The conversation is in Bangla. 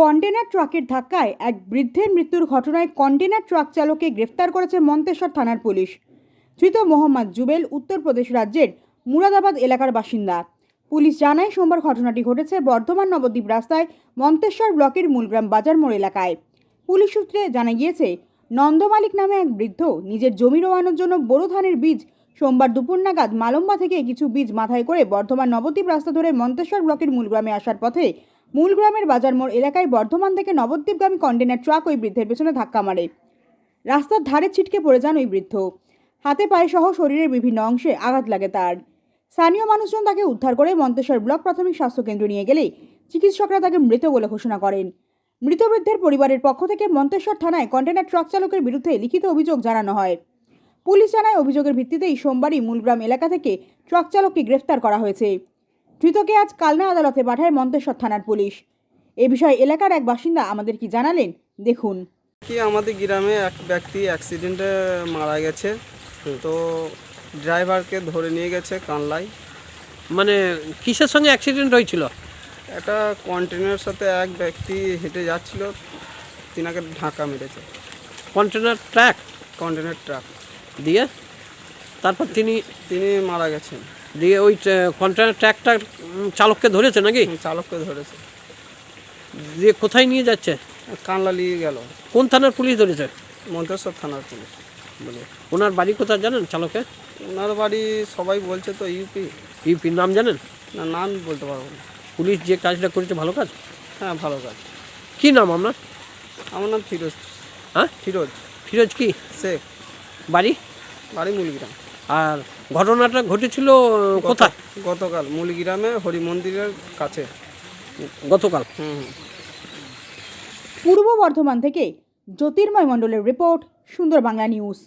কন্টেনার ট্রাকের ধাক্কায় এক বৃদ্ধের মৃত্যুর ঘটনায় কন্টেনার ট্রাক চালককে গ্রেফতার করেছে মন্তেশ্বর থানার পুলিশ। ধৃত মোহাম্মদ জুবেল উত্তরপ্রদেশ রাজ্যের মুরাদাবাদ এলাকার বাসিন্দা। পুলিশ জানায় সোমবার ঘটনাটি ঘটেছে বর্ধমান নবদ্বীপ রাস্তায় মন্তেশ্বর ব্লকের মূলগ্রাম বাজার মোড় এলাকায়। পুলিশ সূত্রে জানা গিয়েছে, নন্দমালিক নামে এক বৃদ্ধ নিজের জমি রোয়ানোর জন্য বোরো ধানের বীজ সোমবার দুপুর নাগাদ মালম্বা থেকে কিছু বীজ মাথায় করে বর্ধমান নবদ্বীপ রাস্তা ধরে মন্তেশ্বর ব্লকের মূলগ্রামে আসার পথে মূলগ্রামের বাজার মোড় এলাকায় বর্ধমান থেকে নবদ্বীপগামী কন্টেনার ট্রাক ওই বৃদ্ধের পেছনে ধাক্কা মারে। রাস্তার ধারে ছিটকে পড়ে যান ওই বৃদ্ধ। হাতে পায়ে সহ শরীরের বিভিন্ন অংশে আঘাত লাগে তার। স্থানীয় মানুষজন তাকে উদ্ধার করে মন্তেশ্বর ব্লক প্রাথমিক স্বাস্থ্য কেন্দ্রে নিয়ে গেলে চিকিৎসকরা তাকে মৃত বলে ঘোষণা করেন। মৃত বৃদ্ধের পরিবারের পক্ষ থেকে মন্তেশ্বর থানায় কন্টেনার ট্রাক চালকের বিরুদ্ধে লিখিত অভিযোগ জানানো হয়। পুলিশ জানায়, অভিযোগের ভিত্তিতেই সোমবারই মূলগ্রাম এলাকা থেকে ট্রাক চালককে গ্রেফতার করা হয়েছে। ধৃতকে আজ কালনা আদালতে পাঠায় মন্তেশ্বর থানার পুলিশ। এ বিষয়ে এলাকার এক বাসিন্দা আমাদের কি জানালেন, দেখুন। আমাদের গ্রামে এক ব্যক্তি অ্যাক্সিডেন্টে মারা গেছে, তো ড্রাইভারকে ধরে নিয়ে গেছে কানলায়। মানে কিসের সঙ্গে অ্যাক্সিডেন্ট হয়েছিল? একটা কন্টেনারের সাথে এক ব্যক্তি হেঁটে যাচ্ছিল, তিনাকে ধাক্কা মেরেছে। কন্টেনার ট্রাক দিয়ে তারপর তিনি মারা গেছেন। দিয়ে ওই কন্টেনার ট্রাকটার চালককে ধরেছে নাকি? চালককে ধরেছে। দিয়ে কোথায় নিয়ে যাচ্ছে? কানলা নিয়ে গেল। কোন থানার পুলিশ ধরেছে? মন্তেশ্বর থানার পুলিশ। ওনার বাড়ি কোথায় জানেন চালকের? ওনার বাড়ি সবাই বলছে তো ইউপি। নাম জানেন? না, নাম বলতে পারবো না। পুলিশ যে কাজটা করেছে ভালো কাজ? হ্যাঁ, ভালো কাজ। কি নাম আপনার? আমার নাম ফিরোজ। হ্যাঁ, ফিরোজ কি শেখ। বাড়ি মুলগ্রাম। আর ঘটনাটা ঘটেছিল কোথায়? গতকাল মুলগ্রামে হরি মন্দিরের কাছে। গতকাল। পূর্ব বর্ধমান থেকে জ্যোতির্ময় মণ্ডলের রিপোর্ট, সুন্দর বাংলা নিউজ।